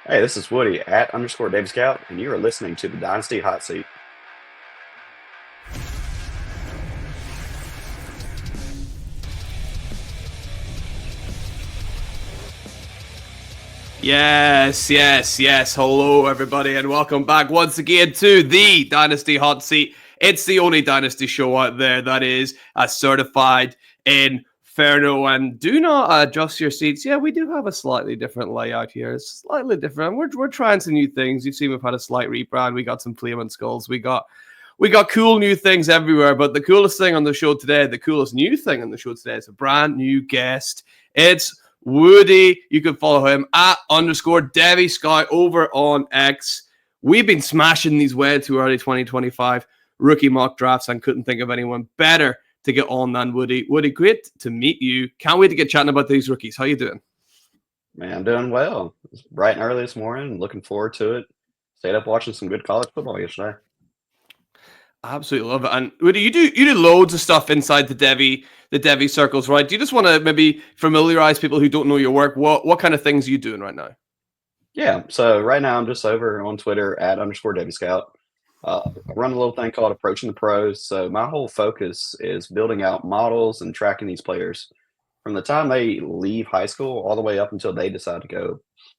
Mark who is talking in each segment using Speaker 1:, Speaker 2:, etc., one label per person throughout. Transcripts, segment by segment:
Speaker 1: Hey, this is Woody at _ Devy SCOUT, and you are listening to the Dynasty Hotseat.
Speaker 2: Yes. Hello, everybody, and welcome back once again to the Dynasty Hot Seat. It's the only Dynasty show out there that is certified Inferno. And do not adjust your seats. Yeah, we do have a slightly different layout here. It's slightly different. We're trying some new things. You've seen we've had a slight rebrand. We got some flaming skulls. We got cool new things everywhere. But the coolest thing on the show today, the coolest new thing on the show today is a brand new guest. It's Woody. You can follow him at _ Devy SCOUT over on X. We've been smashing these way too early 2025 rookie mock drafts and couldn't think of anyone better to get on than Woody. Woody, great to meet you. Can't wait to get chatting about these rookies. How you doing?
Speaker 1: Man, I'm doing well. It's bright and early this morning. Looking forward to it. Stayed up watching some good college football yesterday.
Speaker 2: Absolutely love it. And Woody, you do loads of stuff inside the Devy circles, right? Do you just want to maybe familiarize people who don't know your work? What kind of things are you doing right now?
Speaker 1: Yeah, so right now I'm just over on Twitter at _ Devy SCOUT. I run a little thing called Approaching the Pros. So my whole focus is building out models and tracking these players from the time they leave high school all the way up until they decide to go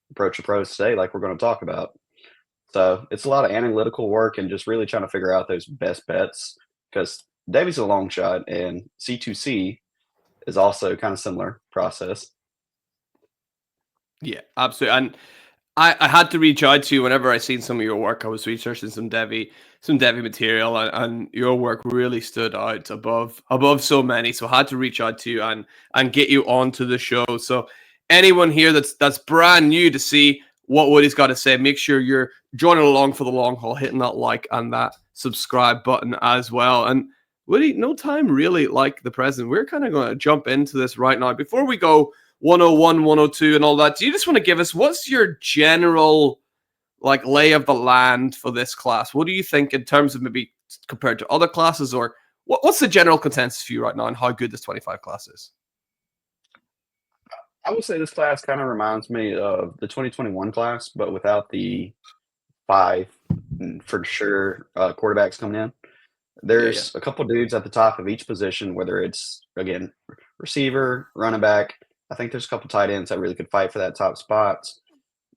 Speaker 1: approach the pros today, like we're going to talk about. So it's a lot of analytical work and just really trying to figure out those best bets because Davy's a long shot and C2C is also kind of similar process.
Speaker 2: Yeah, absolutely. And I had to reach out to you whenever I seen some of your work. I was researching some Devy material, and your work really stood out above so many. So I had to reach out to you and get you onto the show. So anyone here that's brand new to see what Woody's got to say, make sure you're joining along for the long haul, hitting that like and that subscribe button as well. And Woody, no time really like the present. We're kind of going to jump into this right now. Before we go 101, 102, and all that, do you just want to give us what's your general lay of the land for this class? What do you think in terms of maybe compared to other classes, or what's the general consensus for you right now on how good this 25 class is?
Speaker 1: I would say this class kind of reminds me of the 2021 class, but without the five for sure quarterbacks coming in.
Speaker 2: Yeah.
Speaker 1: There's a couple dudes at the top of each position, whether it's, again, receiver, running back. I think there's a couple tight ends that really could fight for that top spots.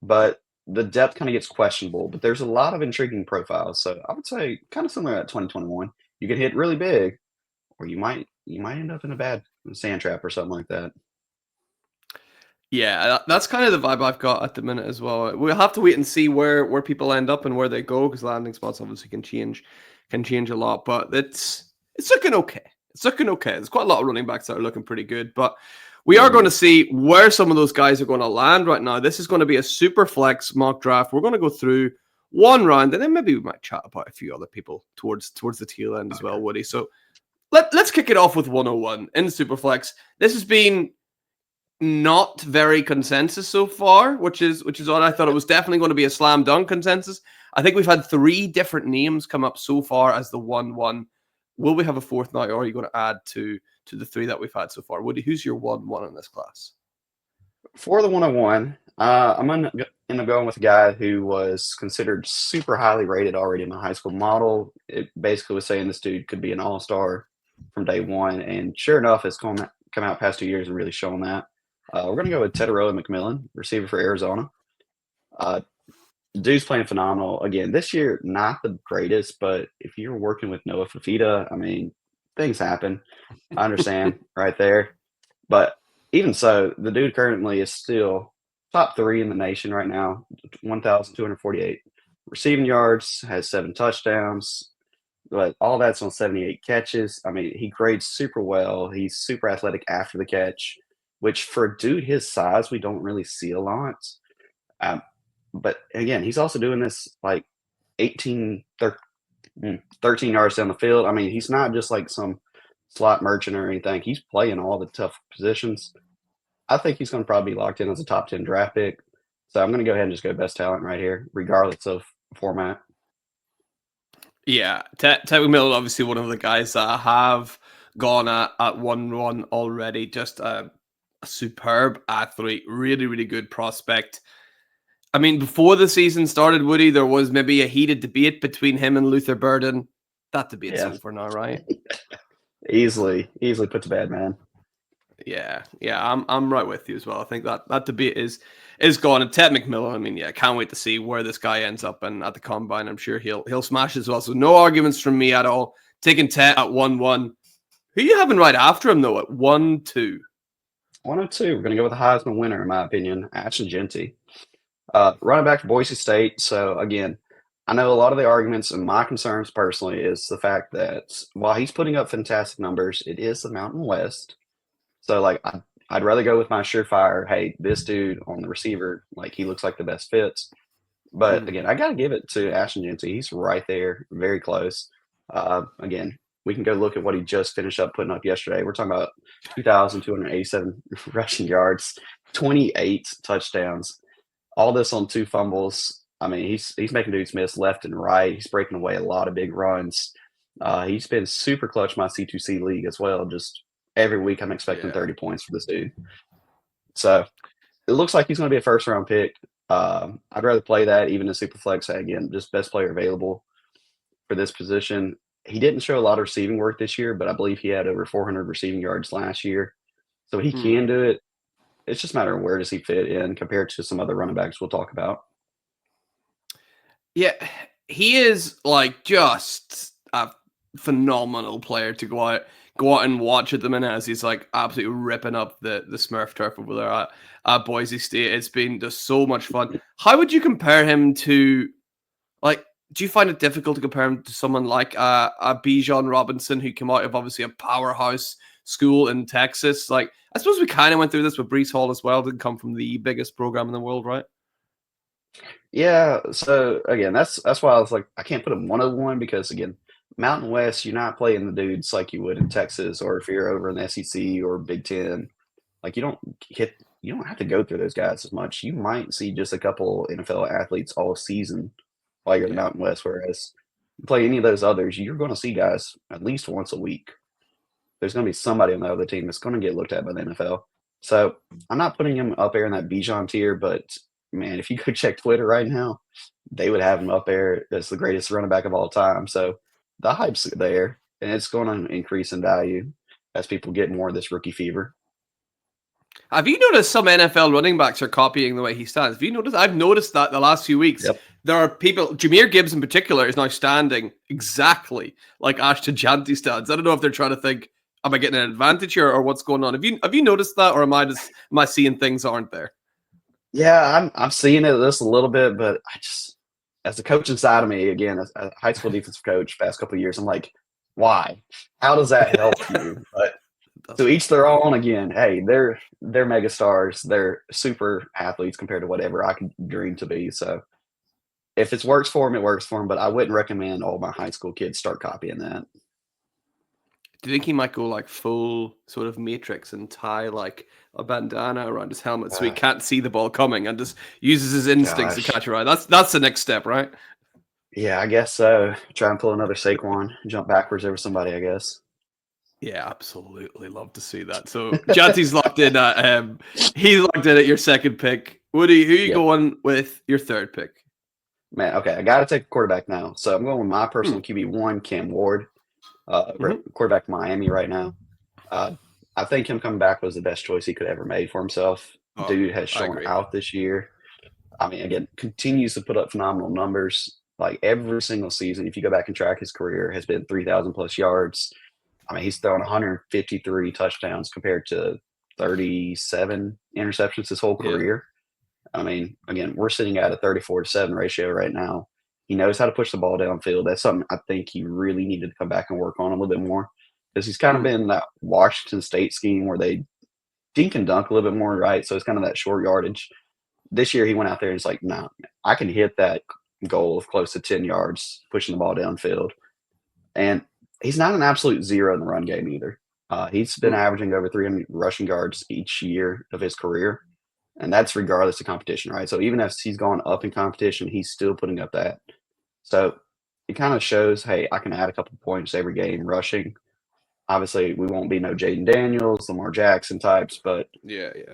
Speaker 1: But the depth kind of gets questionable. But there's a lot of intriguing profiles. So I would say kind of similar to 2021. You could hit really big, or you might end up in a bad sand trap or something like that.
Speaker 2: Yeah, that's kind of the vibe I've got at the minute as well. We'll have to wait and see where people end up and where they go, because landing spots obviously can change a lot. But it's looking okay. It's looking okay. There's quite a lot of running backs that are looking pretty good, but we are going to see where some of those guys are going to land right now. This is going to be a super flex mock draft. We're going to go through one round, and then maybe we might chat about a few other people towards the tail end as well, Woody. So let's kick it off with 101 in the super flex. This has been not very consensus so far, which is odd. I thought it was definitely going to be a slam dunk consensus. I think we've had 3 different names come up so far as the 1-1. Will we have a fourth now, or are you going to add to the 3 that we've had so far? Woody, who's your 1-1 in this class?
Speaker 1: For the 101, I'm going to end up going with a guy who was considered super highly rated already in my high school model. It basically was saying this dude could be an all-star from day one, and sure enough, it's come out past 2 years and really shown that. We're going to go with Tet MacMillan, receiver for Arizona. Dude's playing phenomenal. Again, this year, not the greatest, but if you're working with Noah Fafita, I mean, things happen. I understand right there. But even so, the dude currently is still top 3 in the nation right now, 1,248 receiving yards, has 7 touchdowns, but all that's on 78 catches. I mean, he grades super well. He's super athletic after the catch, which for a dude his size, we don't really see a lot. Um, but again, he's also doing this like 13 yards down the field. I mean, he's not just like some slot merchant or anything. He's playing all the tough positions. I think he's going to probably be locked in as a top 10 draft pick. So I'm going to go ahead and just go best talent right here, regardless of format.
Speaker 2: Yeah, Tet MacMillan, obviously one of the guys that have gone at 1-1 already. Just a superb athlete, really, really good prospect. I mean, before the season started, Woody, there was maybe a heated debate between him and Luther Burden. That debate's
Speaker 1: Yeah,
Speaker 2: over now, right?
Speaker 1: easily put to bed, man.
Speaker 2: Yeah, I'm right with you as well. I think that debate is gone. And Tet MacMillan, I mean, yeah, can't wait to see where this guy ends up and at the combine. I'm sure he'll smash as well. So no arguments from me at all. Taking Tet at 1-1. Who you having right after him though at 1-2?
Speaker 1: 102. We're gonna go with the Heisman winner, in my opinion, Ashton Jeanty. Running back for Boise State. So again, I know a lot of the arguments and my concerns personally is the fact that while he's putting up fantastic numbers, it is the Mountain West. So like I'd rather go with my surefire. Hey, this dude on the receiver, like he looks like the best fits. But again, I got to give it to Ashton Jeanty. He's right there, very close. Again, we can go look at what he just finished up putting up yesterday. We're talking about 2,287 rushing yards, 28 touchdowns, all this on 2 fumbles. I mean, he's making dudes miss left and right. He's breaking away a lot of big runs. He's been super clutch my C2C league as well. Just every week, I'm expecting 30 points for this dude. So it looks like he's going to be a first round pick. I'd rather play that even in Superflex. Again, just best player available for this position. He didn't show a lot of receiving work this year, but I believe he had over 400 receiving yards last year. So he can do it. It's just a matter of where does he fit in compared to some other running backs we'll talk about.
Speaker 2: Yeah, he is like just a phenomenal player to go out and watch at the minute as he's like absolutely ripping up the Smurf turf over there at Boise State. It's been just so much fun. How would you compare him to, like, do you find it difficult to compare him to someone like a Bijan Robinson who came out of obviously a powerhouse school in Texas? Like, I suppose we kind of went through this with Breece Hall as well. Didn't come from the biggest program in the world, right?
Speaker 1: Yeah. So again, that's why I was like, I can't put him 101 because again, Mountain West, you're not playing the dudes like you would in Texas or if you're over in the SEC or Big Ten. Like you don't have to go through those guys as much. You might see just a couple NFL athletes all season while you're in the Mountain West. Whereas you play any of those others, you're going to see guys at least once a week. There's going to be somebody on the other team that's going to get looked at by the NFL. So I'm not putting him up there in that Bijan tier, but man, if you go check Twitter right now, they would have him up there as the greatest running back of all time. So the hype's there, and it's going to increase in value as people get more of this rookie fever.
Speaker 2: Have you noticed some NFL running backs are copying the way he stands? Have you noticed? I've noticed that the last few weeks.
Speaker 1: Yep.
Speaker 2: There are people, Jameer Gibbs in particular, is now standing exactly like Ashton Jeanty stands. I don't know if they're trying to think, am I getting an advantage here or what's going on? Have you noticed that, or am I seeing things aren't there?
Speaker 1: Yeah, I'm seeing it this a little bit, but I just as the coach inside of me, again, as a high school defensive coach past couple of years, I'm like, why? How does that help you? But to each their own. Again, hey, they're mega stars. They're super athletes compared to whatever I could dream to be. So if it works for them, it works for them. But I wouldn't recommend all my high school kids start copying that.
Speaker 2: Do you think he might go like full sort of Matrix and tie like a bandana around his helmet so he can't see the ball coming and just uses his instincts to catch it right? That's the next step, right?
Speaker 1: Yeah, I guess so. Try and pull another Saquon, jump backwards over somebody, I guess.
Speaker 2: Yeah, absolutely. Love to see that. So Janty's locked in he's locked in at your second pick. Woody, who are you going with your third pick?
Speaker 1: Man, okay, I gotta take a quarterback now. So I'm going with my personal QB1, Cam Ward. Quarterback Miami right now. I think him coming back was the best choice he could ever made for himself. Dude has shown out this year. I mean, again, continues to put up phenomenal numbers. Like every single season, if you go back and track his career, has been 3,000 plus yards. I mean, he's thrown 153 touchdowns compared to 37 interceptions his whole career. I mean, again, we're sitting at a 34-7 ratio right now. He knows how to push the ball downfield. That's something I think he really needed to come back and work on a little bit more because he's kind of been that Washington State scheme where they dink and dunk a little bit more, right? So it's kind of that short yardage. This year he went out there and he's like, no, I can hit that goal of close to 10 yards pushing the ball downfield. And he's not an absolute zero in the run game either. He's been averaging over 300 rushing yards each year of his career. And that's regardless of competition, right? So even if he's gone up in competition, he's still putting up that. So it kind of shows, hey, I can add a couple points every game rushing. Obviously, we won't be no Jaden Daniels, Lamar Jackson types, but 2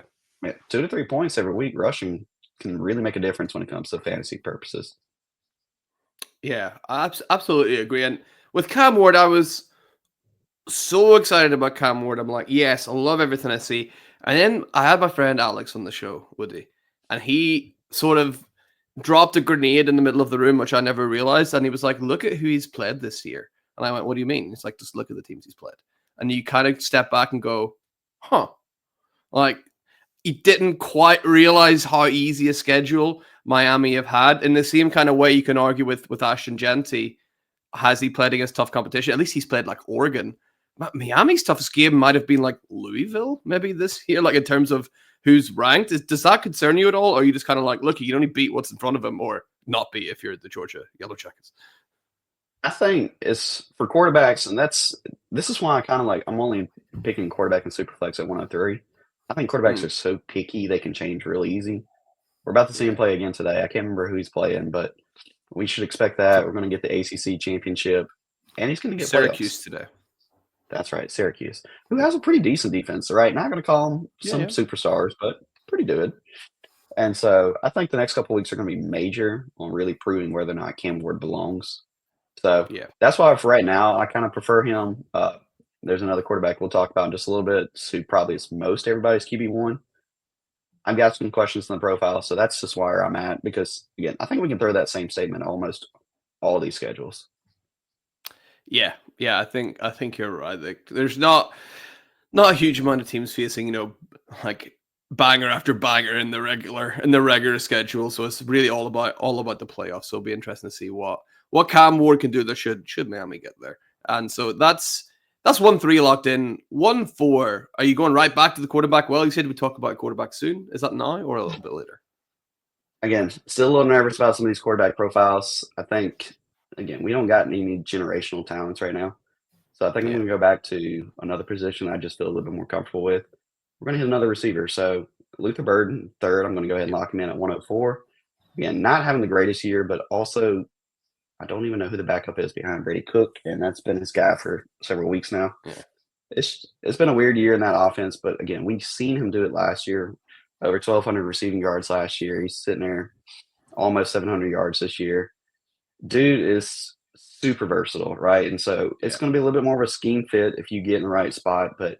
Speaker 1: to 3 points every week rushing, can really make a difference when it comes to fantasy purposes.
Speaker 2: Yeah, I absolutely agree. And with Cam Ward, I was so excited about Cam Ward. I'm like, yes, I love everything I see. And then I had my friend Alex on the show, Woody, and he sort of dropped a grenade in the middle of the room, which I never realized. And he was like, look at who he's played this year. And I went, what do you mean? It's like, just look at the teams he's played. And you kind of step back and go, huh. Like, he didn't quite realize how easy a schedule Miami have had. In the same kind of way you can argue with Ashton Jeanty. Has he played against tough competition? At least he's played like Oregon. Miami's toughest game might have been like Louisville, maybe this year, like in terms of who's ranked. Does that concern you at all? Or are you just kind of like, look, you can only beat what's in front of him or not beat if you're the Georgia Yellow Jackets?
Speaker 1: I think it's for quarterbacks, and this is why I kind of like I'm only picking quarterback and Superflex at 103. I think quarterbacks
Speaker 2: Hmm.
Speaker 1: are so picky they can change really easy. We're about to see him
Speaker 2: Yeah.
Speaker 1: play again today. I can't remember who he's playing, but we should expect that. We're going to get the ACC championship, and he's going to get playoffs.
Speaker 2: Syracuse today.
Speaker 1: That's right, Syracuse, who has a pretty decent defense, right? Not going to call them
Speaker 2: Yeah,
Speaker 1: some
Speaker 2: yeah.
Speaker 1: superstars, but pretty good. And so I think the next couple of weeks are going to be major on really proving whether or not Cam Ward belongs. So
Speaker 2: Yeah.
Speaker 1: that's why for right now, I kind of prefer him. There's another quarterback we'll talk about in just a little bit, who probably is most everybody's QB1. I've got some questions in the profile, so that's just where I'm at because, again, I think we can throw that same statement at almost all these schedules.
Speaker 2: Yeah. Yeah. I think you're right. Like, there's not a huge amount of teams facing, like banger after banger in the regular schedule. So it's really all about the playoffs. So it'll be interesting to see what Cam Ward can do. That should Miami get there. And so that's 1-3 locked in. 1-4. Are you going right back to the quarterback? Well, you said we talk about quarterback soon. Is that now or a little bit later?
Speaker 1: Again, still a little nervous about some of these quarterback profiles. I think, again, we don't got any generational talents right now. So I think I'm
Speaker 2: Yeah.
Speaker 1: going to go back to another position I just feel a little bit more comfortable with. We're going to hit another receiver. So Luther Burden, third, I'm going to go ahead and
Speaker 2: Yep.
Speaker 1: lock him in at 104. Again, not having the greatest year, but also I don't even know who the backup is behind Brady Cook, and that's been his guy for several weeks now.
Speaker 2: Yeah.
Speaker 1: It's been a weird year in that offense, but again, we've seen him do it last year. Over 1,200 receiving yards last year. He's sitting there almost 700 yards this year. Dude is super versatile, right? And so it's
Speaker 2: Yeah.
Speaker 1: going to be a little bit more of a scheme fit if you get in the right spot, but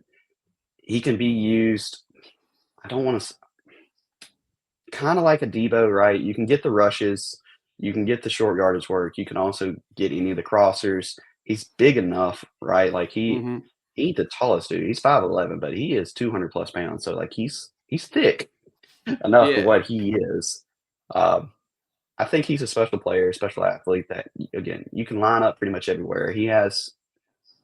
Speaker 1: he can be used. I don't want to kind of like a Debo, right? You can get the rushes, you can get the short yardage work, you can also get any of the crossers. He's big enough, right? Like
Speaker 2: Hmm.
Speaker 1: he ain't the tallest dude. He's 5'11", but he is 200 plus pounds. So like he's thick enough for
Speaker 2: Yeah.
Speaker 1: what he is. Um, I think he's a special player, special athlete that again you can line up pretty much everywhere. He has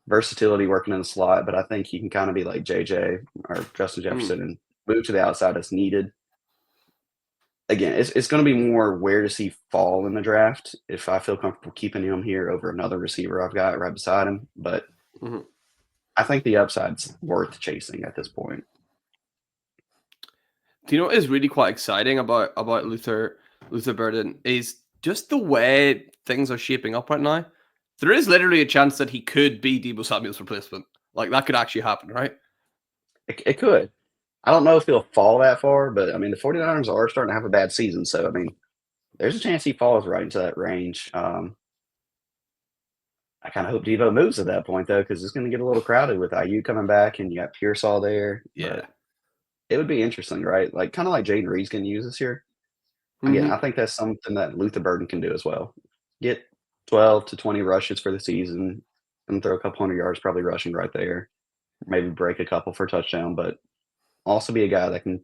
Speaker 1: versatility working in the slot, but I think he can kind of be like JJ or Justin
Speaker 2: Mm.
Speaker 1: Jefferson and move to the outside as needed. Again, it's going to be more where does he fall in the draft if I feel comfortable keeping him here over another receiver I've got right beside him. But
Speaker 2: Mhm.
Speaker 1: I think the upside's worth chasing at this point.
Speaker 2: Do you know what is really quite exciting about Luther Burden is just the way things are shaping up right now. There is literally a chance that he could be Debo Samuel's replacement. Like that could actually happen, right?
Speaker 1: It could. I don't know if he'll fall that far, but I mean, the 49ers are starting to have a bad season. So, I mean, there's a chance he falls right into that range. I kind of hope Devo moves at that point, though, because it's going to get a little crowded with IU coming back and you got Pearsall there. But
Speaker 2: Yeah.
Speaker 1: it would be interesting, right? Like, kind of like Jaden Reed's going to use this year. Again,
Speaker 2: Hmm.
Speaker 1: I think that's something that Luther Burden can do as well. Get 12 to 20 rushes for the season and throw a couple hundred yards, probably rushing right there. Maybe break a couple for a touchdown, but also be a guy that can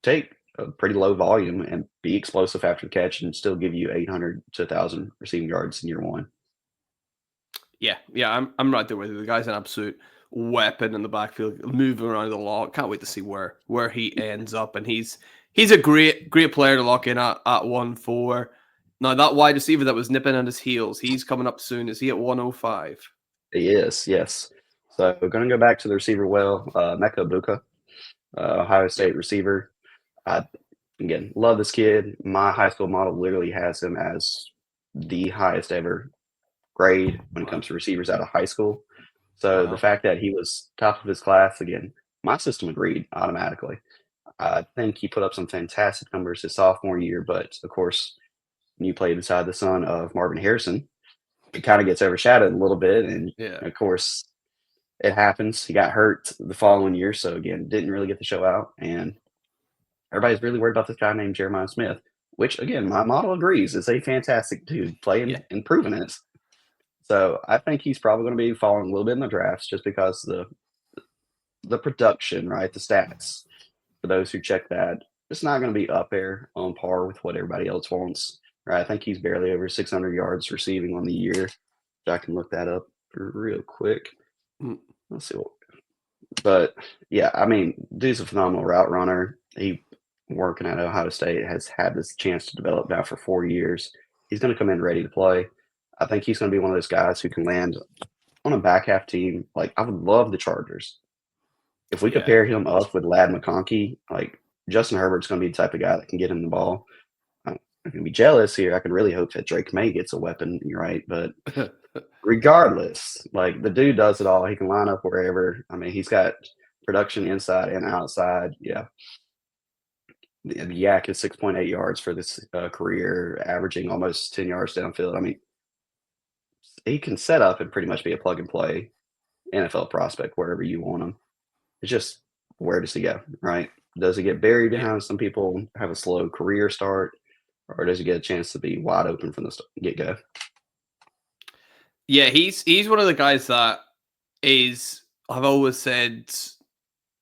Speaker 1: take a pretty low volume and be explosive after the catch and still give you 800 to 1,000 receiving yards in year one.
Speaker 2: Yeah, I'm right there with you. The guy's an absolute weapon in the backfield, moving around the lot. Can't wait to see where he ends up. And he's a great player to lock in at 1-4. Now that wide receiver that was nipping at his heels, he's coming up soon. Is he at 105?
Speaker 1: He is, yes. So we're going to go back to the receiver Mecca Buka, Ohio
Speaker 2: Yep.
Speaker 1: State receiver. I, again, love this kid. My high school model literally has him as the highest ever grade when it
Speaker 2: Wow.
Speaker 1: comes to receivers out of high school. So the
Speaker 2: Wow.
Speaker 1: fact that he was top of his class, again, my system agreed automatically. I think he put up some fantastic numbers his sophomore year, but of course, when you play beside the son of Marvin Harrison, it kind of gets overshadowed a little bit. And
Speaker 2: Yeah.
Speaker 1: of course, it happens. He got hurt the following year, so again, didn't really get the show out. And everybody's really worried about this guy named Jeremiah Smith, which again, my model agrees is a fantastic dude, playing and proving it. So I think he's probably going to be falling a little bit in the drafts just because the production, right, the stats for those who check that, it's not going to be up there on par with what everybody else wants. Right, I think he's barely over 600 yards receiving on the year. I can look that up real quick. Let's see what. But yeah, I mean, dude's a phenomenal route runner. He working at Ohio State has had this chance to develop now for 4 years. He's going to come in ready to play. I think he's going to be one of those guys who can land on a back half team. Like, I would love the Chargers. If we could pair him up with Ladd McConkey, like Justin Herbert's going to be the type of guy that can get him the ball. I'm going to be jealous here. I can really hope that Drake May gets a weapon, right? But regardless, like the dude does it all. He can line up wherever. I mean, he's got production inside and outside. Yeah. The Yak is 6.8 yards for this career, averaging almost 10 yards downfield. I mean, he can set up and pretty much be a plug and play NFL prospect wherever you want him. It's just where does he go, right? Does he get buried behind some people, have a slow career start, or does he get a chance to be wide open from the get-go?
Speaker 2: Yeah, he's one of the guys that is, I've always said,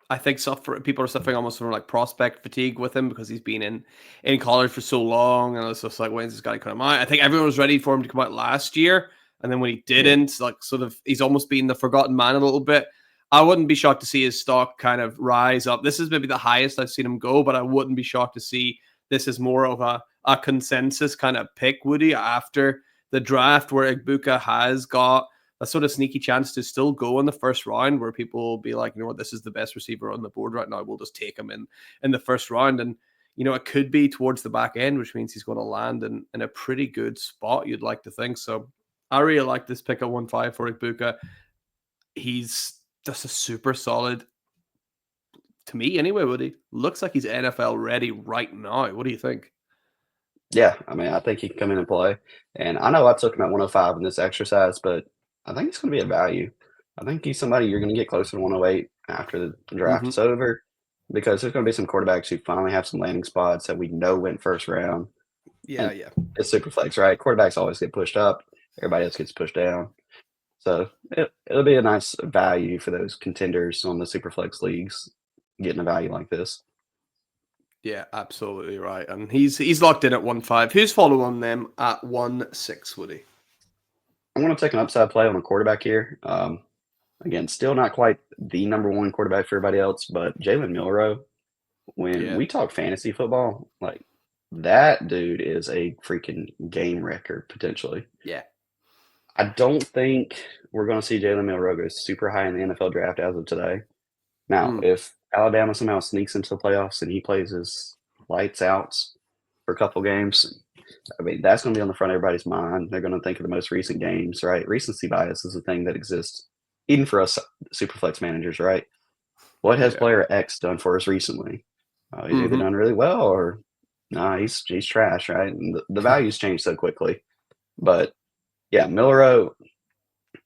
Speaker 2: I think people are suffering almost from like prospect fatigue with him because he's been in college for so long, and it's just like, when's this guy come out? I think everyone was ready for him to come out last year, and then when he didn't, like sort of, he's almost been the forgotten man a little bit. I wouldn't be shocked to see his stock kind of rise up. This is maybe the highest I've seen him go, but I wouldn't be shocked to see this is more of a consensus kind of pick, Woody, after the draft, where Igbokwe has got a sort of sneaky chance to still go in the first round, where people will be like, you know what, this is the best receiver on the board right now. We'll just take him in the first round. And, you know, it could be towards the back end, which means he's going to land in a pretty good spot, you'd like to think. So I really like this pick at 1.5 for Igbokwe. He's just a super solid, to me anyway, Woody. Looks like he's NFL ready right now. What do you think?
Speaker 1: Yeah, I mean, I think he can come in and play. And I know I took him at 105 in this exercise, but I think he's going to be a value. I think he's somebody you're going to get closer to 108 after the draft is over, because there's going to be some quarterbacks who finally have some landing spots that we know went first round.
Speaker 2: Yeah.
Speaker 1: It's Superflex, right? Quarterbacks always get pushed up. Everybody else gets pushed down. So it'll be a nice value for those contenders on the Superflex leagues, getting a value like this.
Speaker 2: Yeah, absolutely right. And he's locked in at 1.5. Who's following them at 1.6, Woody?
Speaker 1: I'm going to take an upside play on a quarterback here. Again, still not quite the number one quarterback for everybody else, but Jalen Milroe, when we talk fantasy football, like that dude is a freaking game wrecker potentially.
Speaker 2: Yeah.
Speaker 1: I don't think we're going to see Jalen Milroe go super high in the NFL draft as of today. Now, if Alabama somehow sneaks into the playoffs and he plays his lights out for a couple games, I mean, that's going to be on the front of everybody's mind. They're going to think of the most recent games, right? Recency bias is a thing that exists, even for us Superflex managers, right? What has player X done for us recently? He's either done really well or he's trash, right? And the values change so quickly. But yeah, Milroe,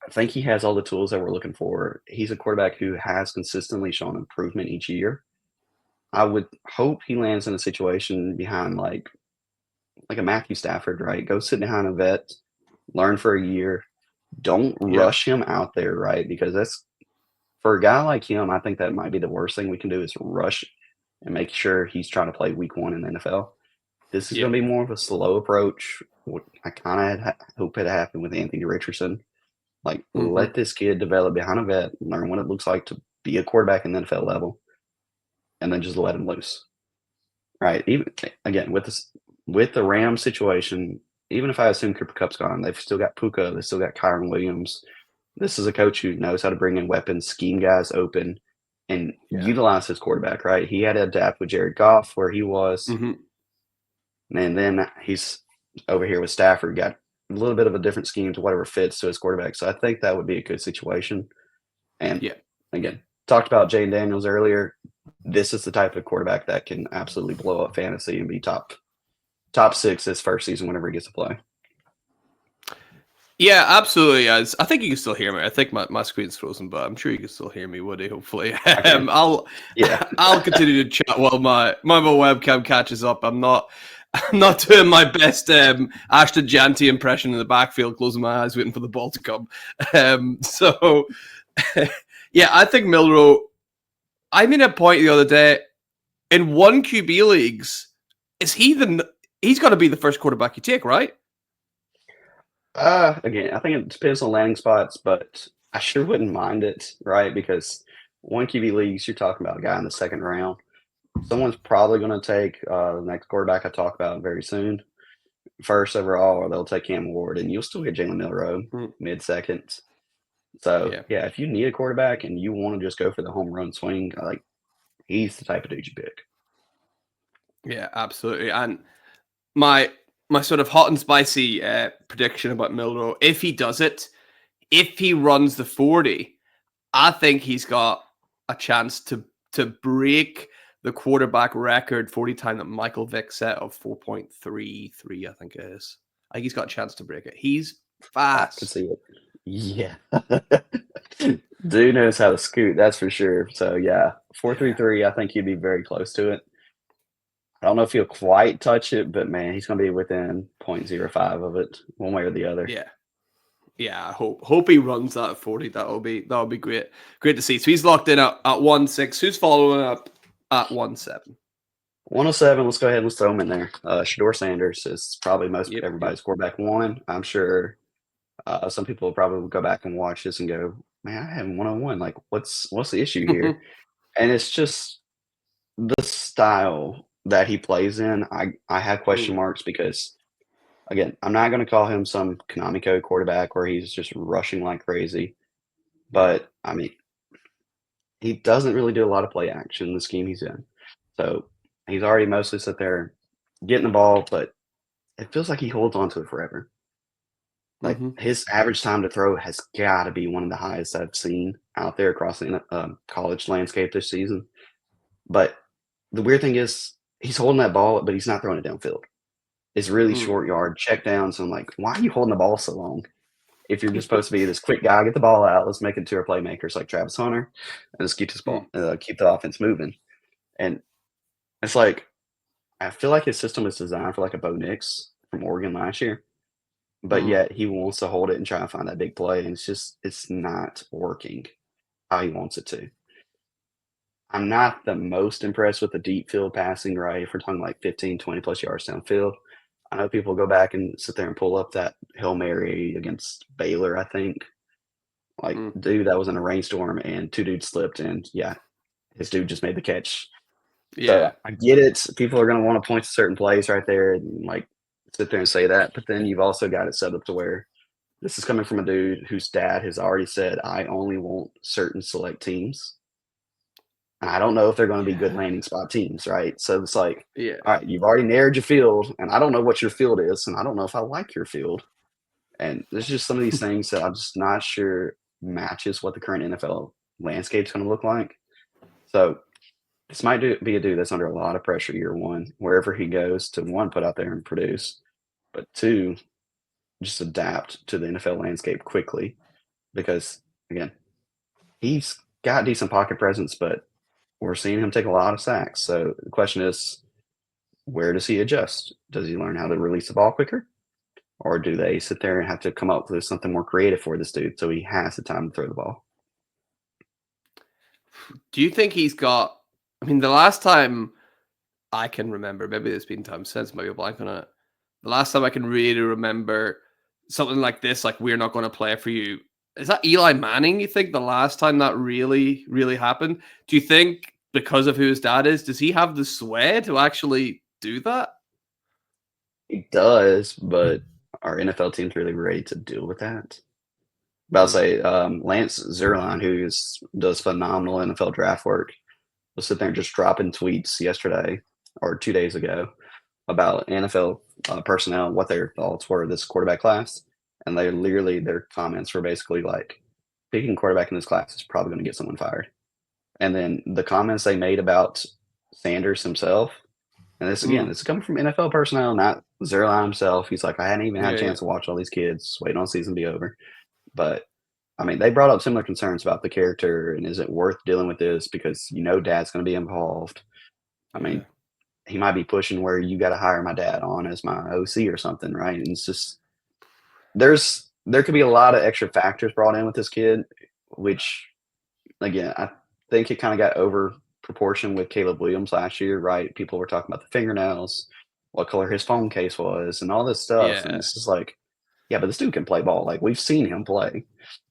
Speaker 1: I think he has all the tools that we're looking for. He's a quarterback who has consistently shown improvement each year. I would hope he lands in a situation behind like a Matthew Stafford, right? Go sit behind a vet, learn for a year. Don't rush him out there, right? Because that's, for a guy like him, I think that might be the worst thing we can do is rush and make sure he's trying to play week one in the NFL. This is going to be more of a slow approach. I kind of hope it happened with Anthony Richardson. Like, let this kid develop behind a vet, learn what it looks like to be a quarterback in the NFL level, and then just let him loose. Right? Even again with the Rams situation, even if I assume Cooper Kupp's gone, they've still got Puka, they've still got Kyron Williams. This is a coach who knows how to bring in weapons, scheme guys open, and utilize his quarterback. Right? He had to adapt with Jared Goff where he was, and then he's over here with Stafford, got a little bit of a different scheme to whatever fits to his quarterback. So I think that would be a good situation. And again, talked about Jane Daniels earlier. this is the type of quarterback that can absolutely blow up fantasy and be top 6 his first season whenever he gets to play.
Speaker 2: Yeah, absolutely. I think you can still hear me. I think my screen's frozen, but I'm sure you can still hear me, Woody. Hopefully,
Speaker 1: Yeah.
Speaker 2: I'll continue to chat while my webcam catches up. I'm not doing my best Ashton Jeanty impression in the backfield, closing my eyes, waiting for the ball to come. So, yeah, I think Milroe. I made a point the other day in one QB leagues. He's got to be the first quarterback you take, right?
Speaker 1: Again, I think it depends on landing spots, but I sure wouldn't mind it, right? Because one QB leagues, you're talking about a guy in the second round. Someone's probably going to take the next quarterback I talk about very soon, first overall, or they'll take Cam Ward, and you'll still get Jalen Milroe mid-second. So yeah, if you need a quarterback and you want to just go for the home run swing, like he's the type of dude you pick.
Speaker 2: Yeah, absolutely. And my sort of hot and spicy prediction about Milroe, if he does it, if he runs the 40, I think he's got a chance to break the quarterback record 40 time that Michael Vick set of 4.33, I think it is. I think he's got a chance to break it. He's fast.
Speaker 1: I can see it. Yeah. Dude knows how to scoot, that's for sure. So yeah, 4.33, I think he'd be very close to it. I don't know if he'll quite touch it, but man, he's going to be within 0.05 of it, one way or the other.
Speaker 2: Yeah. Yeah, I hope he runs that 40. That'll be great. Great to see. So he's locked in at 1.6. Who's following up at 1.7?
Speaker 1: 107, let's go ahead and let's throw him in there. Shedeur Sanders is probably everybody's quarterback one. I'm sure some people will probably go back and watch this and go, man, I have 101. Like, what's the issue here? And it's just the style that he plays in. I have question marks because, again, I'm not going to call him some Konami Code quarterback where he's just rushing like crazy. But, I mean, he doesn't really do a lot of play action in the scheme he's in. So he's already mostly sit there getting the ball, but it feels like he holds on to it forever. Like his average time to throw has got to be one of the highest I've seen out there across the college landscape this season. But the weird thing is he's holding that ball, but he's not throwing it downfield. It's really short yard check down. So I'm like, why are you holding the ball so long? If you're just supposed to be this quick guy, get the ball out. Let's make it to our playmakers like Travis Hunter, and just keep this ball, keep the offense moving. And it's like, I feel like his system is designed for like a Bo Nix from Oregon last year, but yet he wants to hold it and try to find that big play, and it's not working how he wants it to. I'm not the most impressed with the deep field passing, right? If we're talking like 15, 20 plus yards downfield. I know people go back and sit there and pull up that Hail Mary against Baylor, I think. Like, dude, that was in a rainstorm and two dudes slipped, and yeah, his dude just made the catch. Yeah. So I get it. People are going to want to point to certain plays right there and like sit there and say that. But then you've also got it set up to where this is coming from a dude whose dad has already said, I only want certain select teams. I don't know if they're going to be good landing spot teams, right? So it's like, all right, you've already narrowed your field, and I don't know what your field is, and I don't know if I like your field. And there's just some of these things that I'm just not sure matches what the current NFL landscape is going to look like. So this might be a dude that's under a lot of pressure year one, wherever he goes, to one, put out there and produce, but two, just adapt to the NFL landscape quickly. Because, again, he's got decent pocket presence, but we're seeing him take a lot of sacks. So the question is, where does he adjust? Does he learn how to release the ball quicker? Or do they sit there and have to come up with something more creative for this dude so he has the time to throw the ball?
Speaker 2: Do you think he's got, I mean, the last time I can remember, maybe there's been time since, maybe a blank on it. The last time I can really remember something like this, like we're not going to play for you. Is that Eli Manning, you think, the last time that really, really happened? Do you think because of who his dad is, does he have the sway to actually do that?
Speaker 1: He does, but are NFL teams really ready to deal with that? But I'll say Lance Zierlein, who does phenomenal NFL draft work, was sitting there just dropping tweets yesterday or 2 days ago about NFL personnel, what their thoughts were of this quarterback class. And their comments were basically like, picking quarterback in this class is probably going to get someone fired. And then the comments they made about Sanders himself, and this again, this is coming from NFL personnel, not Zerline himself. He's like, I hadn't even had a
Speaker 2: Yeah.
Speaker 1: chance to watch all these kids, waiting on the season to be over. But I mean, they brought up similar concerns about the character and is it worth dealing with this because dad's going to be involved. I mean, he might be pushing where you got to hire my dad on as my OC or something, right? And it's just there could be a lot of extra factors brought in with this kid, which again, I think it kind of got over proportion with Caleb Williams last year, right? People were talking about the fingernails, what color his phone case was, and all this stuff. And
Speaker 2: Yeah.
Speaker 1: it's just like, yeah, but this dude can play ball. Like we've seen him play,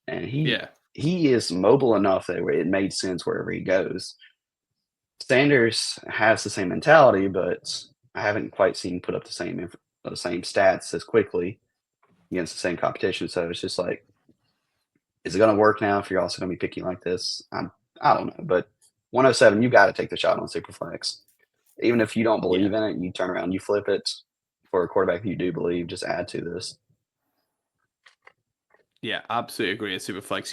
Speaker 1: and
Speaker 2: Yeah.
Speaker 1: he is mobile enough that it made sense wherever he goes. Sanders has the same mentality, but I haven't quite seen put up the same stats as quickly against the same competition. So it's just like, is it going to work now if you're also going to be picky like this? I don't know, but 107, you got to take the shot on Superflex. Even if you don't believe in it, you turn around, you flip it for a quarterback you do believe. Just add to this.
Speaker 2: Yeah, absolutely agree. At Superflex,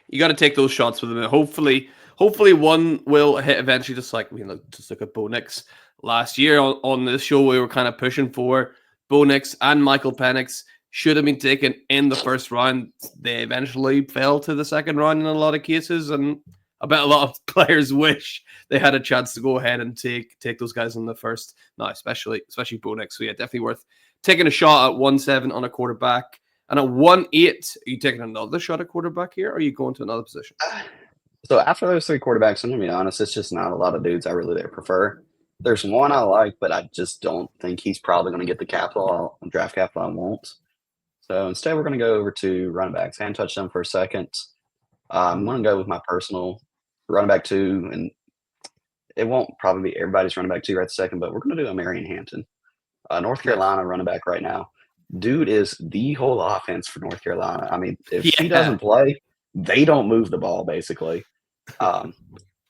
Speaker 2: you got to take those shots with him. Hopefully one will hit eventually. Just like just look at Bo Nix last year on this show. We were kind of pushing for Bo Nix and Michael Penix should have been taken in the first round. They eventually fell to the second round in a lot of cases, and I bet a lot of players wish they had a chance to go ahead and take those guys in the first. No, especially Bo Nix. So yeah, definitely worth taking a shot at 1-7 on a quarterback. And at 1-8, are you taking another shot at quarterback here, or are you going to another position?
Speaker 1: So after those three quarterbacks, I'm going to be honest, it's just not a lot of dudes I really prefer. There's one I like, but I just don't think he's probably going to get the draft capital I want. So instead, we're going to go over to running backs. I hadn't touched them for a second. I'm going to go with my personal running back 2, and it won't probably be everybody's running back 2 right this second, but we're going to do a Marion Hampton. North Carolina running back right now. Dude is the whole offense for North Carolina. I mean, if he doesn't play, they don't move the ball, basically.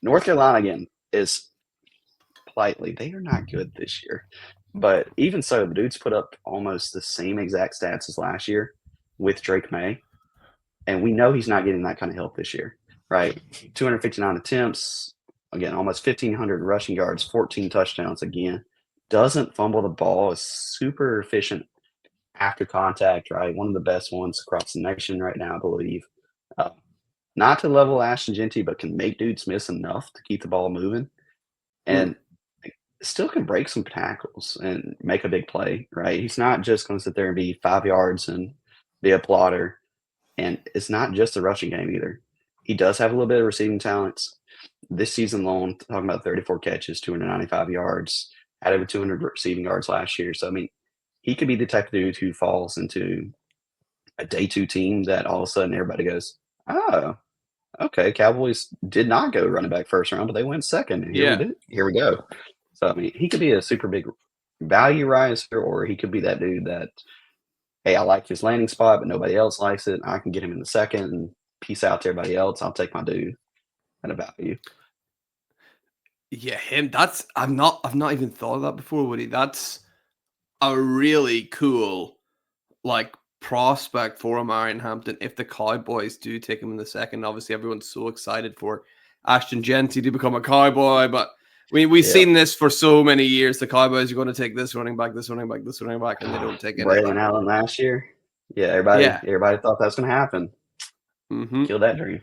Speaker 1: North Carolina, again, is politely, they are not good this year. But even so, the dude's put up almost the same exact stats as last year with Drake May. And we know he's not getting that kind of help this year, right? 259 attempts, again, almost 1,500 rushing yards, 14 touchdowns again. Doesn't fumble the ball, is super efficient after contact, right? One of the best ones across the nation right now, I believe. Not to level Ashton Jeanty, but can make dudes miss enough to keep the ball moving. And still can break some tackles and make a big play, right? He's not just going to sit there and be 5 yards and be a plotter. And it's not just a rushing game either. He does have a little bit of receiving talents. This season alone, talking about 34 catches, 295 yards, had over 200 receiving yards last year. So, I mean, he could be the type of dude who falls into a day 2 team that all of a sudden everybody goes, oh, okay, Cowboys did not go running back first round, but they went second. And here we go. So, I mean, he could be a super big value riser, or he could be that dude that, hey, I like his landing spot, but nobody else likes it. I can get him in the second and peace out to everybody else. I'll take my dude at a value.
Speaker 2: Yeah, him. I've not even thought of that before, Woody. That's a really cool prospect for Marion Hampton if the Cowboys do take him in the second. Obviously, everyone's so excited for Ashton Jeanty to become a Cowboy, but we've seen this for so many years. The Cowboys are going to take this running back, this running back, this running back, and they don't take it.
Speaker 1: Braylon Allen last year. Yeah, everybody thought that was going to happen. Kill that dream.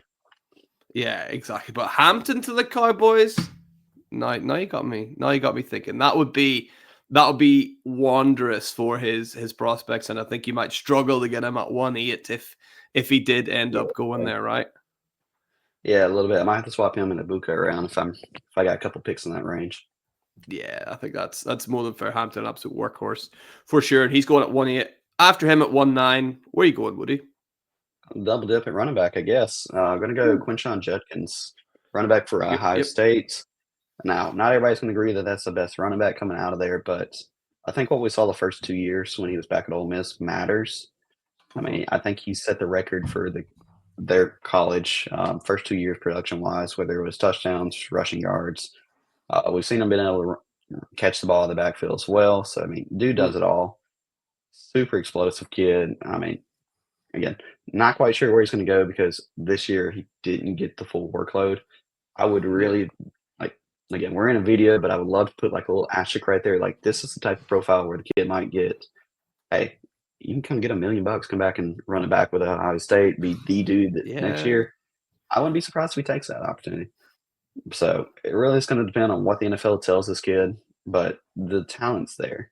Speaker 2: Yeah, exactly. But Hampton to the Cowboys. Now you got me. Now you got me thinking. That would be wondrous for his prospects, and I think you might struggle to get him at 1-8 if he did end up going there, right?
Speaker 1: Yeah, a little bit. I might have to swap him in a Ibuka around if I got a couple picks in that range.
Speaker 2: Yeah, I think that's more than fair. Hampton, absolute workhorse for sure. And he's going at 1-8. After him at 1-9. Where are you going, Woody?
Speaker 1: Double dip at running back, I guess. I'm going to go Quinshon Judkins, running back for Ohio State. Now, not everybody's going to agree that that's the best running back coming out of there, but I think what we saw the first 2 years when he was back at Ole Miss matters. I mean, I think he set the record for their college first 2 years production-wise, whether it was touchdowns, rushing yards. We've seen him being able to catch the ball in the backfield as well. So, I mean, dude does it all. Super explosive kid. I mean, again, not quite sure where he's going to go because this year he didn't get the full workload. I would
Speaker 2: Yeah.
Speaker 1: really like again, we're in a video, but I would love to put like a little asterisk right there. Like this is the type of profile where the kid might get, hey, you can come get $1 million, come back and run it back with Ohio State, be the dude that next
Speaker 2: Yeah.
Speaker 1: year. I wouldn't be surprised if he takes that opportunity. So it really is going to depend on what the NFL tells this kid, but the talent's there.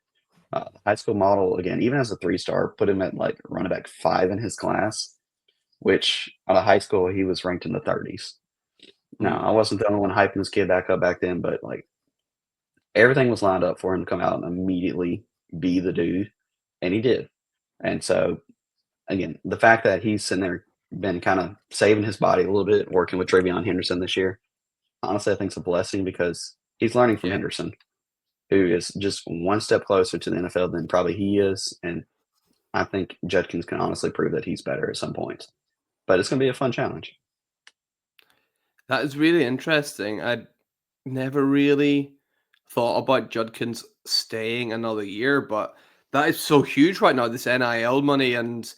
Speaker 1: High school model again, even as a 3-star, put him at like running back 5 in his class, which out of high school he was ranked in the 30s. Now I
Speaker 2: Mm.
Speaker 1: wasn't the only one hyping this kid back up back then, but like everything was lined up for him to come out and immediately be the dude, and he did. And so again, the fact that he's sitting there been kind of saving his body a little bit, working with Travion Henderson this year, honestly, I think it's a blessing because he's learning from
Speaker 2: Yeah.
Speaker 1: Henderson, who is just one step closer to the NFL than probably he is. And I think Judkins can honestly prove that he's better at some point. But it's going to be a fun challenge.
Speaker 2: That is really interesting. I never really thought about Judkins staying another year, but that is so huge right now, this NIL money, and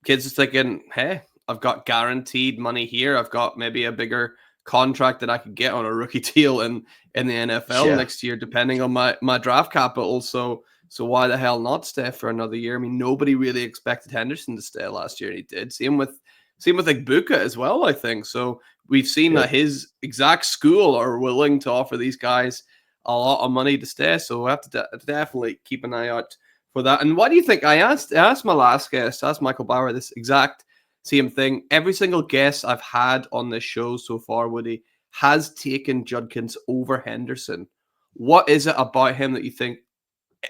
Speaker 2: kids are thinking, hey, I've got guaranteed money here. I've got maybe a bigger contract that I could get on a rookie deal in the NFL
Speaker 1: Yeah.
Speaker 2: next year, depending on my draft capital. So why the hell not stay for another year? I mean, nobody really expected Henderson to stay last year, and he did. Same with like Buka as well, I think. So we've seen that
Speaker 1: Yep.
Speaker 2: his exact school are willing to offer these guys a lot of money to stay. So we have to definitely keep an eye out for that. And what do you think? I asked my last guest, asked Michael Bauer, this exact same thing. Every single guest I've had on this show so far, Woody, has taken Judkins over Henderson. What is it about him that you think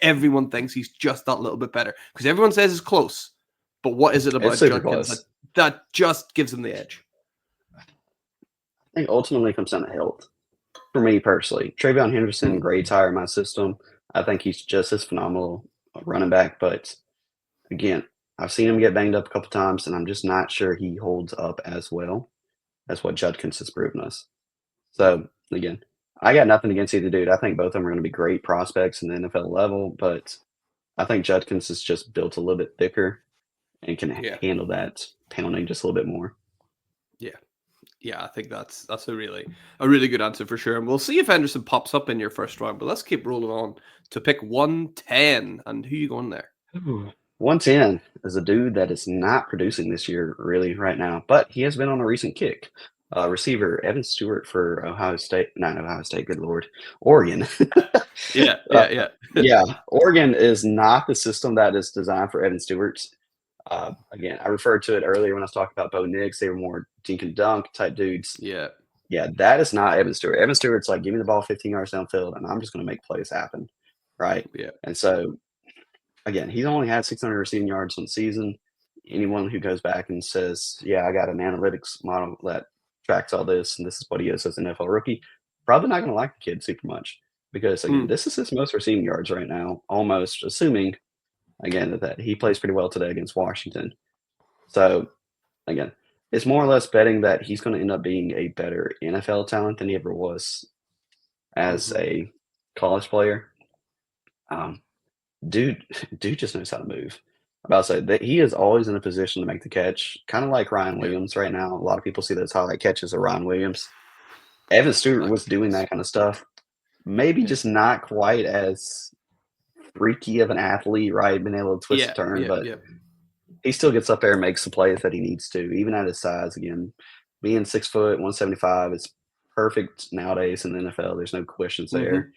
Speaker 2: everyone thinks he's just that little bit better? Because everyone says it's close, but what is it
Speaker 1: It's
Speaker 2: about
Speaker 1: super
Speaker 2: Judkins
Speaker 1: close.
Speaker 2: that just gives him the edge?
Speaker 1: I think ultimately it comes down to health. For me personally, Travion Henderson
Speaker 2: Hmm.
Speaker 1: grades higher in my system. I think he's just as phenomenal a running back. But again, I've seen him get banged up a couple times, and I'm just not sure he holds up as well as what Judkins has proven us. So again, I got nothing against either dude. I think both of them are going to be great prospects in the NFL level, but I think Judkins is just built a little bit thicker and can
Speaker 2: Yeah,
Speaker 1: handle that pounding just a little bit more.
Speaker 2: yeah. Yeah, I think that's a really good answer for sure. And we'll see if Henderson pops up in your first round. But let's keep rolling on to pick 110. And who you going there?
Speaker 1: Ooh. 110 is a dude that is not producing this year really right now, but he has been on a recent kick. Receiver Evan Stewart for Ohio State, not Ohio State, good Lord, Oregon.
Speaker 2: Yeah,
Speaker 1: uh,
Speaker 2: yeah, yeah.
Speaker 1: yeah, Oregon is not the system that is designed for Evan Stewart. Again, I referred to it earlier when I was talking about Bo Nix. They were more dink and dunk type dudes.
Speaker 2: Yeah.
Speaker 1: Yeah, that is not Evan Stewart. Evan Stewart's like, give me the ball 15 yards downfield, and I'm just going to make plays happen. Right.
Speaker 2: Yeah.
Speaker 1: And so, again, he's only had 600 receiving yards on the season. Anyone who goes back and says, yeah, I got an analytics model that tracks all this, and this is what he is as an NFL rookie, probably not going to like the kid super much because, again,
Speaker 2: Mm.
Speaker 1: this is his most receiving yards right now, almost assuming, again, that he plays pretty well today against Washington. So, again, it's more or less betting that he's going to end up being a better NFL talent than he ever was as
Speaker 2: Hmm.
Speaker 1: a college player. Um, dude, dude just knows how to move. I'm about to say that he is always in a position to make the catch, kind of like Ryan
Speaker 2: Yeah.
Speaker 1: Williams right now. A lot of people see those highlight catches of Ryan Williams. Evan Stewart
Speaker 2: Like
Speaker 1: was doing
Speaker 2: this.
Speaker 1: that kind of stuff, maybe
Speaker 2: Yeah.
Speaker 1: just not quite as freaky of an athlete, right? Being able to twist
Speaker 2: Yeah.
Speaker 1: the turn,
Speaker 2: Yeah.
Speaker 1: but
Speaker 2: Yeah.
Speaker 1: he still gets up there and makes the plays that he needs to, even at his size. Again, being 6 foot, 175 is perfect nowadays in the NFL. There's no questions
Speaker 2: Hmm.
Speaker 1: there.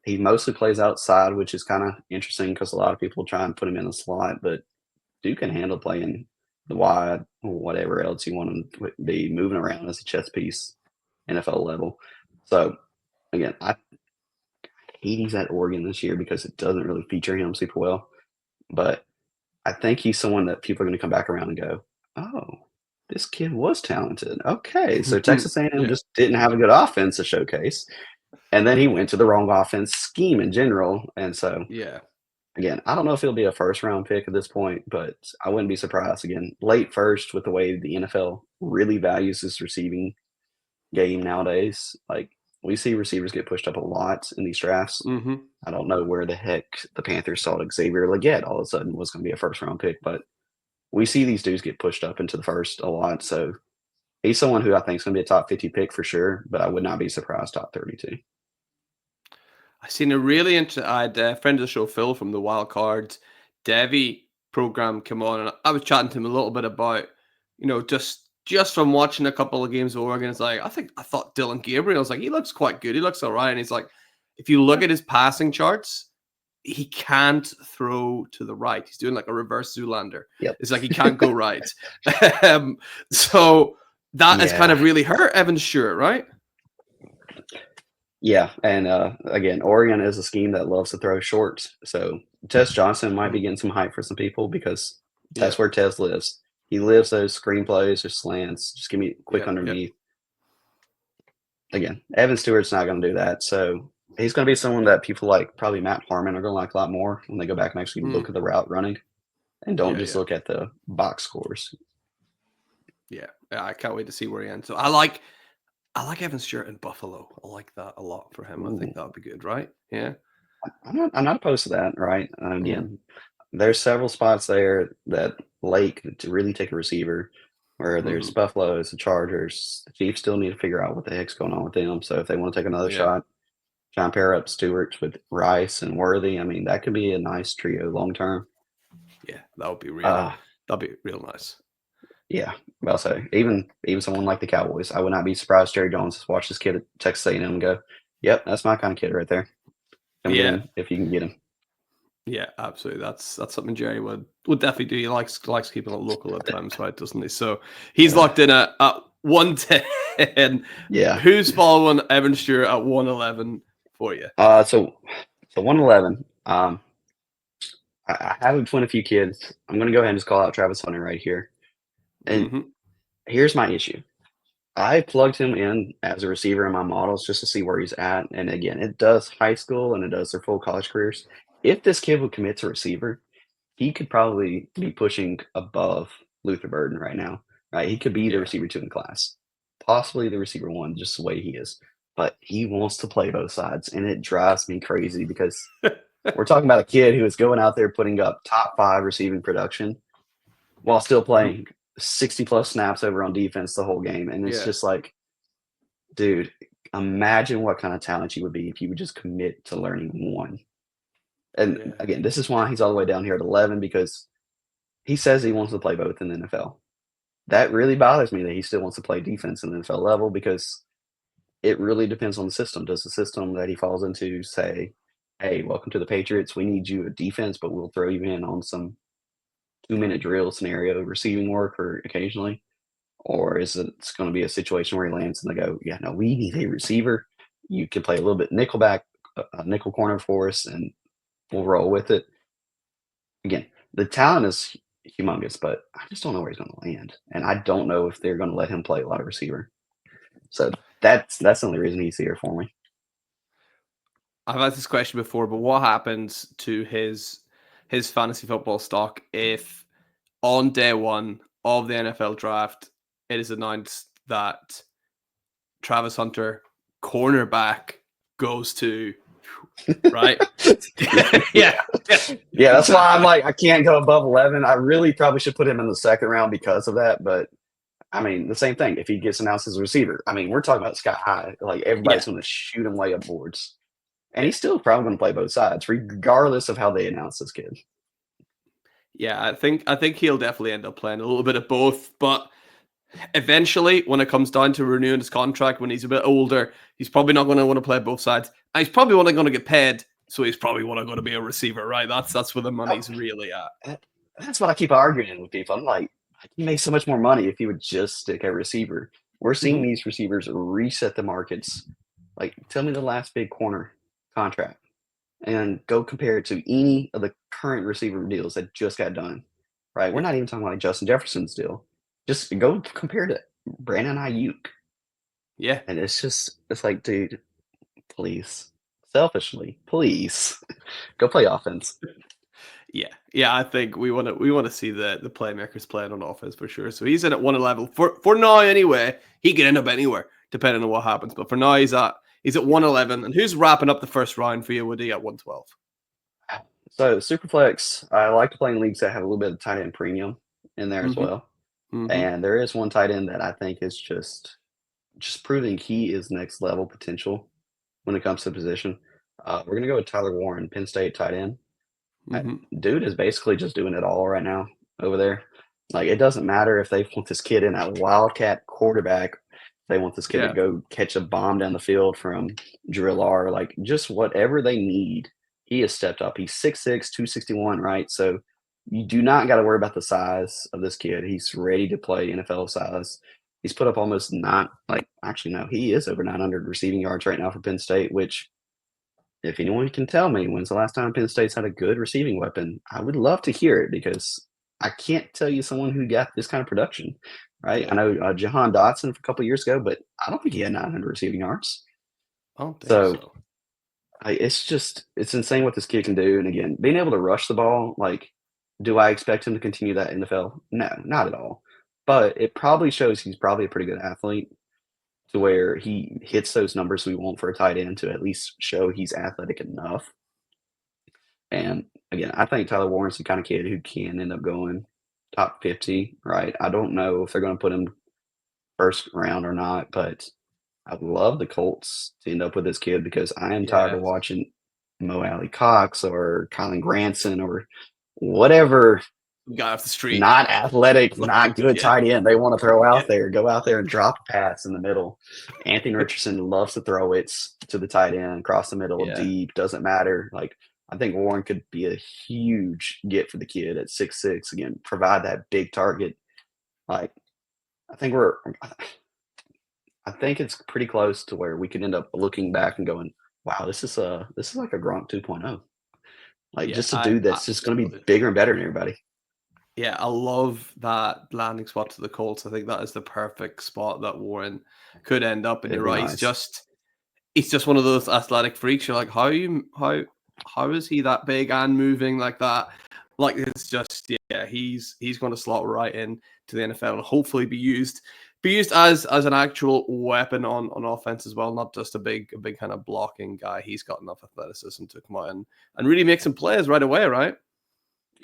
Speaker 1: He mostly plays outside, which is kind of interesting because a lot of people try and put him in a slot, but Duke can handle playing the wide or whatever else you want him to be moving around as a chess piece, NFL level. So again, I hate he's at Oregon this year because it doesn't really feature him super well. But I think he's someone that people are going to come back around and go, "Oh, this kid was talented." Okay, so Texas A&M
Speaker 2: Yeah.
Speaker 1: just didn't have a good offense to showcase, and then he went to the wrong offense scheme in general. And so,
Speaker 2: Yeah.
Speaker 1: again, I don't know if he'll be a first round pick at this point, but I wouldn't be surprised. Again, late first with the way the NFL really values this receiving game nowadays. Like we see receivers get pushed up a lot in these drafts.
Speaker 2: Hmm.
Speaker 1: I don't know where the heck the Panthers thought Xavier Legette all of a sudden was going to be a first round pick, but we see these dudes get pushed up into the first a lot. So he's someone who I think is going to be a top 50 pick for sure, but I would not be surprised top 32.
Speaker 2: I seen a really interesting. I had a friend of the show, Phil from the Wild Cards Devy program, come on, and I was chatting to him a little bit about, just from watching a couple of games of Oregon. It's like I thought Dylan Gabriel was like, he looks quite good. He looks all right, and he's like, if you look at his passing charts, he can't throw to the right. He's doing like a reverse Zoolander.
Speaker 1: Yep.
Speaker 2: It's like he can't go right. So that has kind of really hurt Evan Stewart, right?
Speaker 1: Yeah, and again, Oregon is a scheme that loves to throw shorts. So Tez Johnson might be getting some hype for some people because that's where Tez lives. He lives those screenplays or slants. Just give me quick underneath. Again, Evan Stewart's not going to do that. So he's going to be someone that people like probably Matt Harmon are going to like a lot more when they go back and actually look at the route running and don't just look at the box scores.
Speaker 2: Yeah, I can't wait to see where he ends. So I like Evan Stewart in Buffalo. I like that a lot for him. I think that would be good, right? Yeah.
Speaker 1: I'm not opposed to that, right? Again, there's several spots there that Lake to really take a receiver. Where there's Buffaloes, the Chargers, the Chiefs still need to figure out what the heck's going on with them. So if they want to take another shot, try and pair up Stewart with Rice and Worthy. I mean, that could be a nice trio long term.
Speaker 2: Yeah, that would be real. That'd be real nice.
Speaker 1: Yeah, I'll say even someone like the Cowboys, I would not be surprised Jerry Jones has watched this kid at Texas A&M and go, "Yep, that's my kind of kid right there." Come get him if you can get him.
Speaker 2: Yeah, absolutely. That's something Jerry would definitely do. He likes keeping it local at times, right? Doesn't he? So he's locked in at 110.
Speaker 1: Yeah.
Speaker 2: Who's following Evan Stewart at 111 for you?
Speaker 1: So 111. I have between a few kids. I'm going to go ahead and just call out Travis Hunter right here. And here's my issue. I plugged him in as a receiver in my models just to see where he's at. And again, it does high school and it does their full college careers. If this kid would commit to receiver, he could probably be pushing above Luther Burden right now. Right? He could be the receiver 2 in class, possibly the receiver 1, just the way he is. But he wants to play both sides, and it drives me crazy because we're talking about a kid who is going out there putting up top 5 receiving production while still playing 60-plus snaps over on defense the whole game. And it's just like, dude, imagine what kind of talent you would be if you would just commit to learning one. And again, this is why he's all the way down here at 11, because he says he wants to play both in the NFL. That really bothers me that he still wants to play defense in the NFL level, because it really depends on the system. Does the system that he falls into say, hey, welcome to the Patriots, we need you at defense, but we'll throw you in on some 2-minute drill scenario receiving work or occasionally? Or is it going to be a situation where he lands and they go, yeah, no, we need a receiver. You can play a little bit nickel corner for us, and we'll roll with it. Again, the talent is humongous, but I just don't know where he's going to land. And I don't know if they're going to let him play a lot of receiver. So that's the only reason he's here for me.
Speaker 2: I've asked this question before, but what happens to his fantasy football stock if on day 1 of the NFL draft, it is announced that Travis Hunter, cornerback, goes to right?
Speaker 1: Yeah, that's why I'm like, I can't go above 11. I really probably should put him in the second round because of that. But I mean, the same thing. If he gets announced as a receiver, I mean, we're talking about sky high. Like, everybody's going to shoot him way up boards. And he's still probably going to play both sides, regardless of how they announce this kid.
Speaker 2: Yeah, I think he'll definitely end up playing a little bit of both. But eventually, when it comes down to renewing his contract, when he's a bit older, he's probably not going to want to play both sides. And he's probably only going to get paid, so he's probably going to be a receiver, right? That's where the money's really at.
Speaker 1: That's what I keep arguing with people. I'm like, I can make so much more money if he would just stick at receiver. We're seeing these receivers reset the markets. Like, tell me the last big corner contract and go compare it to any of the current receiver deals that just got done, right? We're not even talking like Justin Jefferson's deal. Just go compare to Brandon Ayuk.
Speaker 2: Yeah.
Speaker 1: And it's like, dude, please, selfishly, please go play offense.
Speaker 2: Yeah. I think we want to see the playmakers playing on offense for sure. So he's in at 111 for now anyway. He can end up anywhere depending on what happens. But for now, he's at 111. And who's wrapping up the first round for you, Woody, at 112?
Speaker 1: So Superflex, I like to play in leagues that have a little bit of tight end premium in there as well.
Speaker 2: Mm-hmm.
Speaker 1: And there is one tight end that I think is just proving he is next level potential when it comes to position. We're gonna go with Tyler Warren, Penn State tight end. Uh,
Speaker 2: Mm-hmm.
Speaker 1: Dude is basically just doing it all right now over there. Like, it doesn't matter if they want this kid in at wildcat quarterback, they want this kid to
Speaker 2: Yeah.
Speaker 1: go catch a bomb down the field from drill R, like, just whatever they need, he has stepped up. He's 6'6", 261, right? So, you do not gotta worry about the size of this kid. He's ready to play NFL size. He's put up almost actually, no, he is over 900 receiving yards right now for Penn State, which if anyone can tell me when's the last time Penn State's had a good receiving weapon, I would love to hear it because I can't tell you someone who got this kind of production, right? I
Speaker 2: Yeah.
Speaker 1: know Jahan Dotson a couple years ago, but I don't think he had 900 receiving yards.
Speaker 2: I don't think
Speaker 1: So
Speaker 2: so.
Speaker 1: it's insane what this kid can do. And again, being able to rush the ball, like, do I expect him to continue that in the NFL? No, not at all. But it probably shows he's probably a pretty good athlete to where he hits those numbers we want for a tight end to at least show he's athletic enough. And again, I think Tyler Warren's the kind of kid who can end up going top 50, right? I don't know if they're going to put him first round or not, but I'd love the Colts to end up with this kid because I am tired of
Speaker 2: Yes.
Speaker 1: watching Mo Alley Cox or Kylan Granson or whatever
Speaker 2: Guy off the street.
Speaker 1: not athletic, not good
Speaker 2: Yeah.
Speaker 1: tight end they want to throw
Speaker 2: Yeah.
Speaker 1: out there. Go out there and drop a pass in the middle. Anthony Richardson loves to throw it to the tight end, across the middle,
Speaker 2: Yeah.
Speaker 1: deep, doesn't matter. Like, I think Warren could be a huge get for the kid at 6'6". Again, provide that big target. Like, I think I think it's pretty close to where we could end up looking back and going, wow, this is like a Gronk 2.0. Like,
Speaker 2: Yeah.
Speaker 1: just a dude that's just going to be
Speaker 2: Absolutely.
Speaker 1: bigger and better than everybody.
Speaker 2: Yeah, I love that landing spot to the Colts. I think that is the perfect spot that Warren could end up. And you're
Speaker 1: It'd be
Speaker 2: right,
Speaker 1: nice.
Speaker 2: he's just one of those athletic freaks. You're like, how is he that big and moving like that? Like, it's just, yeah, he's going to slot right in to the NFL and hopefully be used as an actual weapon on offense as well, not just a big kind of blocking guy. He's got enough athleticism to come out and really make some plays right away, right?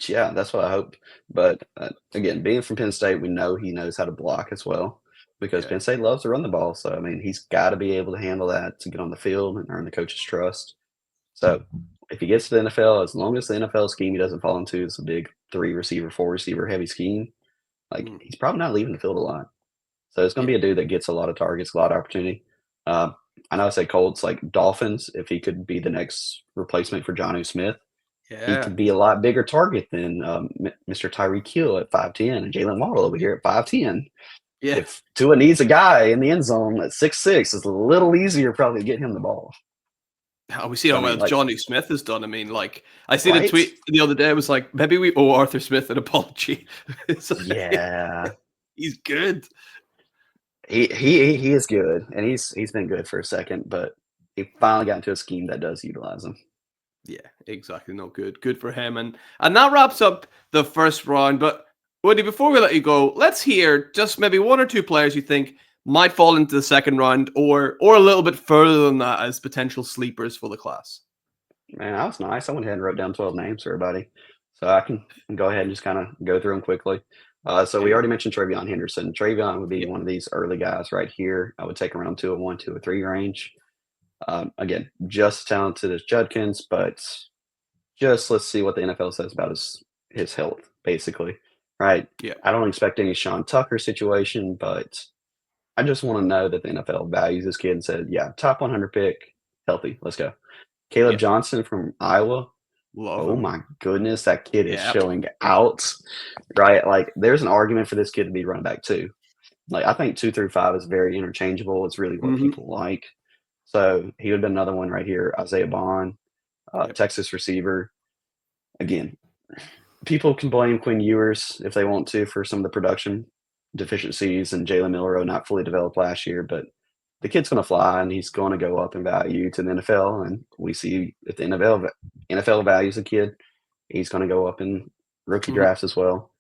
Speaker 1: Yeah, that's what I hope. But again, being from Penn State, we know he knows how to block as well because
Speaker 2: Yeah.
Speaker 1: Penn State loves to run the ball. So, I mean, he's got to be able to handle that to get on the field and earn the coach's trust. So, if he gets to the NFL, as long as the NFL scheme he doesn't fall into is a big 3 receiver, 4 receiver heavy scheme, like,
Speaker 2: Mm.
Speaker 1: he's probably not leaving the field a lot. So, it's going to
Speaker 2: Yeah.
Speaker 1: be a dude that gets a lot of targets, a lot of opportunity. I know I say Colts, like Dolphins, if he could be the next replacement for Jonnu Smith, he
Speaker 2: Yeah.
Speaker 1: could be a lot bigger target than Mr. Tyreek Hill at 5'10" and Jalen Waddle over here at 5'10".
Speaker 2: Yeah.
Speaker 1: If Tua needs a guy in the end zone at 6'6", it's a little easier probably to get him the ball.
Speaker 2: We see
Speaker 1: So,
Speaker 2: how
Speaker 1: I mean,
Speaker 2: well
Speaker 1: like,
Speaker 2: Johnny Smith has done. I mean, like, I seen a
Speaker 1: right?
Speaker 2: tweet the other day. It was like, maybe we owe Arthur Smith an apology. It's like,
Speaker 1: Yeah.
Speaker 2: he's good.
Speaker 1: He is good, and he's been good for a second, but he finally got into a scheme that does utilize him.
Speaker 2: Yeah, exactly. No, good for him. And that wraps up the first round. But Woody, before we let you go, let's hear just maybe one or two players you think might fall into the second round, or a little bit further than that as potential sleepers for the class.
Speaker 1: Man, that was nice. I went ahead and wrote down 12 names for everybody, so I can go ahead and just kind of go through them quickly. So
Speaker 2: Yeah,
Speaker 1: we
Speaker 2: yeah,
Speaker 1: already mentioned Travion Henderson. Travion would be
Speaker 2: yeah.
Speaker 1: one of these early guys right here. I would take around 201, 203 range. Again, just as talented as Judkins, but just let's see what the NFL says about his health, basically. Right?
Speaker 2: Yeah.
Speaker 1: I don't expect any Sean Tucker situation, but I just want to know that the NFL values this kid and said, yeah, top 100 pick, healthy, let's go. Caleb
Speaker 2: Yeah.
Speaker 1: Johnson from Iowa.
Speaker 2: Love
Speaker 1: Oh
Speaker 2: him.
Speaker 1: my goodness, that kid is
Speaker 2: Yeah.
Speaker 1: showing out, right? Like, there's an argument for this kid to be running back too. Like, I think 2 through 5 is very interchangeable. It's really what
Speaker 2: Hmm.
Speaker 1: people like. So he would have been another one right here. Isaiah Bond,
Speaker 2: Yep.
Speaker 1: Texas receiver. Again, people can blame Quinn Ewers if they want to for some of the production deficiencies and Jalen Milrow not fully developed last year, but the kid's going to fly and he's going to go up in value to the NFL. And we see if the NFL values a kid, he's going to go up in rookie
Speaker 2: Hmm.
Speaker 1: drafts as well.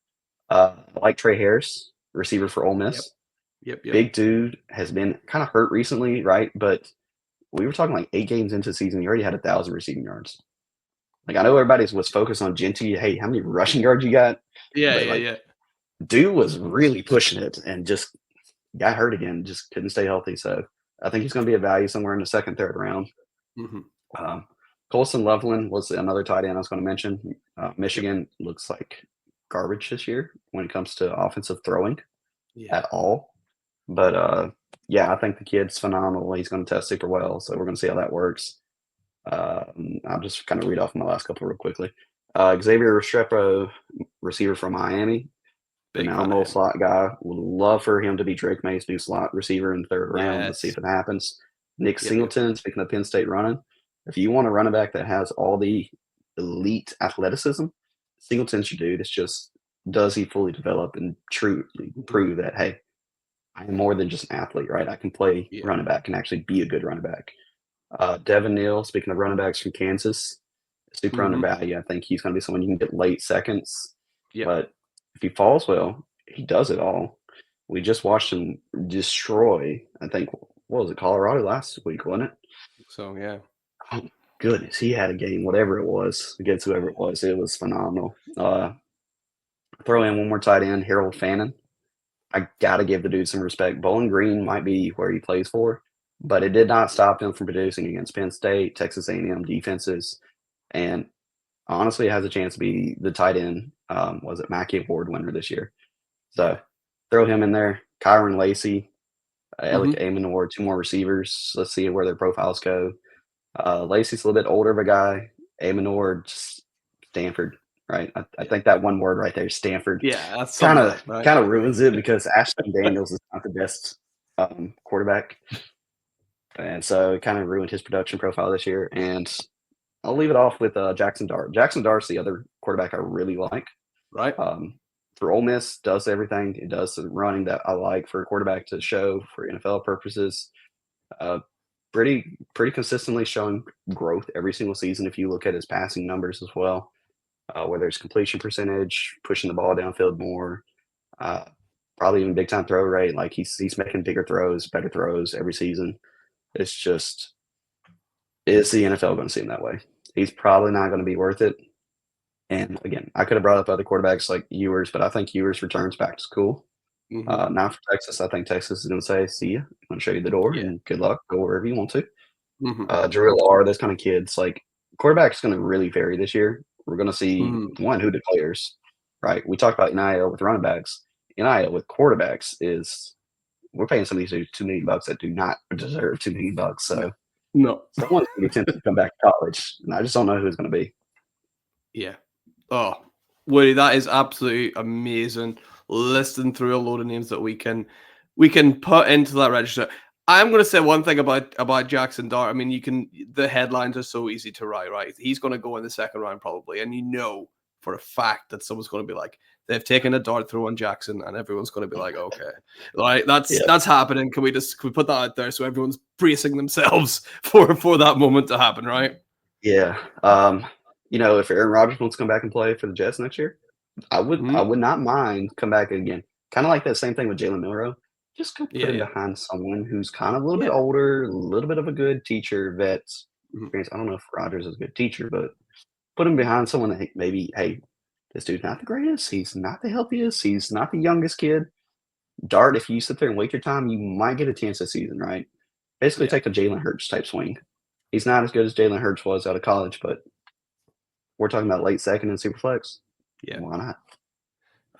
Speaker 1: I like Trey Harris, receiver for Ole
Speaker 2: Yep.
Speaker 1: Miss.
Speaker 2: Yep.
Speaker 1: Big dude, has been kind of hurt recently, right? But we were talking like 8 games into the season, he already had 1,000 receiving yards. Like, I know everybody was focused on Jeanty. Hey, how many rushing yards you got?
Speaker 2: Yeah.
Speaker 1: But
Speaker 2: Yeah.
Speaker 1: like,
Speaker 2: Yeah.
Speaker 1: dude was really pushing it and just got hurt again, just couldn't stay healthy. So I think he's going to be a value somewhere in the second, third round.
Speaker 2: Mm-hmm.
Speaker 1: Um, Colson Loveland was another tight end I was going to mention.
Speaker 2: Yep.
Speaker 1: Michigan looks like garbage this year when it comes to offensive throwing
Speaker 2: Yeah.
Speaker 1: at all. But yeah, I think the kid's phenomenal. He's going to test super well. So we're going to see how that works. I'll just kind of read off my last couple real quickly. Xavier Restrepo, receiver from Miami,
Speaker 2: Big fan of
Speaker 1: phenomenal
Speaker 2: him.
Speaker 1: slot guy. Would love for him to be Drake May's new slot receiver in the third round. Let's see
Speaker 2: Yes.
Speaker 1: if it happens. Nick
Speaker 2: Yep. Yep.
Speaker 1: Singleton, speaking of Penn State running, if you want a running back that has all the elite athleticism, Singleton's your dude. It's just, does he fully develop and truly
Speaker 2: Mm-hmm.
Speaker 1: prove that, hey, I'm more than just an athlete, right? I can play
Speaker 2: Yeah.
Speaker 1: running back and actually be a good running back. Devin Neal, speaking of running backs from Kansas, super
Speaker 2: Mm-hmm.
Speaker 1: undervalued. I think he's going to be someone you can get late seconds.
Speaker 2: Yep.
Speaker 1: But if he falls well, he does it all. We just watched him destroy, I think, what was it, Colorado last week, wasn't it?
Speaker 2: So yeah.
Speaker 1: Oh, goodness, he had a game, whatever it was, against whoever it was. It was phenomenal. Throw in one more tight end, Harold Fannin. I got to give the dude some respect. Bowling Green might be where he plays for, but it did not stop him from producing against Penn State, Texas A&M defenses, and honestly has a chance to be the tight end, was it Mackey Award winner this year. So throw him in there. Kyron Lacey, Alec
Speaker 2: Mm-hmm.
Speaker 1: Amanor, two more receivers. Let's see where their profiles go. Lacey's a little bit older of a guy. Amanor, just Stanford, right? I think that one word right there, Stanford,
Speaker 2: Yeah, that
Speaker 1: kind
Speaker 2: sums it
Speaker 1: of
Speaker 2: up, right?
Speaker 1: kind of ruins it because Ashton Daniels is not the best quarterback, and so it kind of ruined his production profile this year. And I'll leave it off with Jackson Dart. Jackson Dart's the other quarterback I really like.
Speaker 2: Right.
Speaker 1: For Ole Miss, does everything. It does the running that I like for a quarterback to show for NFL purposes. Uh, pretty consistently showing growth every single season. If you look at his passing numbers as well, whether it's completion percentage, pushing the ball downfield more, uh, probably even big time throw rate. Like he's making bigger throws, better throws every season. It's just, is the NFL going to see him that way? He's probably not going to be worth it. And again, I could have brought up other quarterbacks like Ewers, but I think Ewers returns back to school.
Speaker 2: Mm-hmm.
Speaker 1: Not for Texas. I think Texas is going to say, "See you. I'm going to show you the door,
Speaker 2: Yeah.
Speaker 1: and good luck. Go wherever you want to."
Speaker 2: Mm-hmm.
Speaker 1: Drew R. Those kind of kids. Like quarterback's going to really vary this year. We're going to see
Speaker 2: Mm-hmm.
Speaker 1: one who declares. Right. We talked about NIL with running backs. NIL with quarterbacks is, we're paying some of these dudes $2 million that do not deserve $2 million. So
Speaker 2: No.
Speaker 1: someone's going to be tempted to come back to college, and I just don't know who it's going to be.
Speaker 2: Yeah. Oh, Woody, that is absolutely amazing. Listing through a load of names that we can put into that register. I'm going to say one thing about Jackson Dart. I mean, the headlines are so easy to write, right? He's going to go in the second round probably, and you know for a fact that someone's going to be like, they've taken a dart throw on Jackson, and everyone's going to be like, okay, like that's happening. Can we put that out there so everyone's bracing themselves for that moment to happen, right?
Speaker 1: Yeah. If Aaron Rodgers wants to come back and play for the Jets next year, I
Speaker 2: Mm-hmm.
Speaker 1: would not mind come back again. Kind of like that same thing with Jalen Milrow. Just go put
Speaker 2: Yeah,
Speaker 1: him
Speaker 2: yeah,
Speaker 1: behind someone who's kind of a little bit
Speaker 2: yeah.
Speaker 1: older, a little bit of a good teacher, vet
Speaker 2: Mhm.
Speaker 1: experience. I don't know if Rodgers is a good teacher, but put him behind someone that maybe, hey, this dude's not the greatest. He's not the healthiest. He's not the youngest kid. Dart, if you sit there and wait your time, you might get a chance this season, right? Basically,
Speaker 2: Yeah,
Speaker 1: take a Jalen Hurts type swing. He's not as good as Jalen Hurts was out of college, but we're talking about late second and Superflex.
Speaker 2: yeah.
Speaker 1: Why not?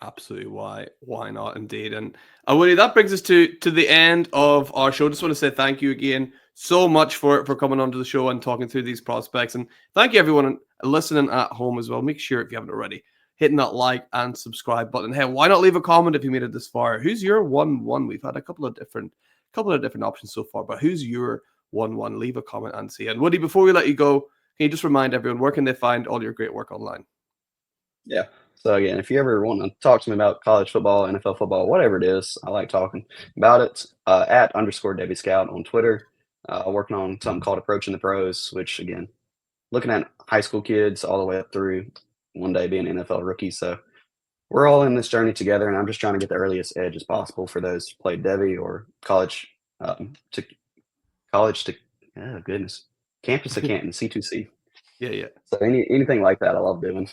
Speaker 2: Absolutely. Why not? Indeed. And Woody, that brings us to the end of our show. Just want to say thank you again so much for coming onto the show and talking through these prospects. And thank you everyone listening at home as well. Make sure if you haven't already, hitting that like and subscribe button. Hey, why not leave a comment if you made it this far? Who's your 1-1? We've had a couple of different options so far, but who's your 1-1? Leave a comment and see. And Woody, before we let you go, can you just remind everyone where can they find all your great work online?
Speaker 1: Yeah. So again, if you ever want to talk to me about college football, NFL football, whatever it is, I like talking about it. At _ Devy SCOUT on Twitter. Working on something called Approaching the Pros, which again, looking at high school kids all the way up through one day being NFL rookies. So we're all in this journey together, and I'm just trying to get the earliest edge as possible for those who played Devy or college to college to, oh goodness, campus to Canton, C2C.
Speaker 2: Yeah, yeah.
Speaker 1: So anything like that, I love doing.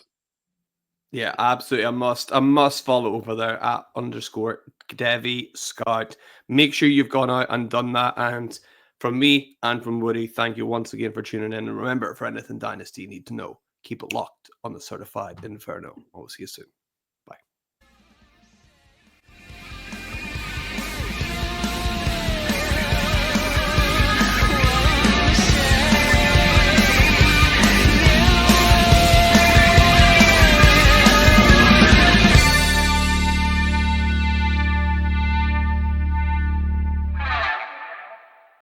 Speaker 2: Yeah, absolutely. I must follow over there at _Devy Scout. Make sure you've gone out and done that. And from me and from Woody, thank you once again for tuning in. And remember, for anything Dynasty you need to know, keep it locked on the Certified Inferno. I'll see you soon.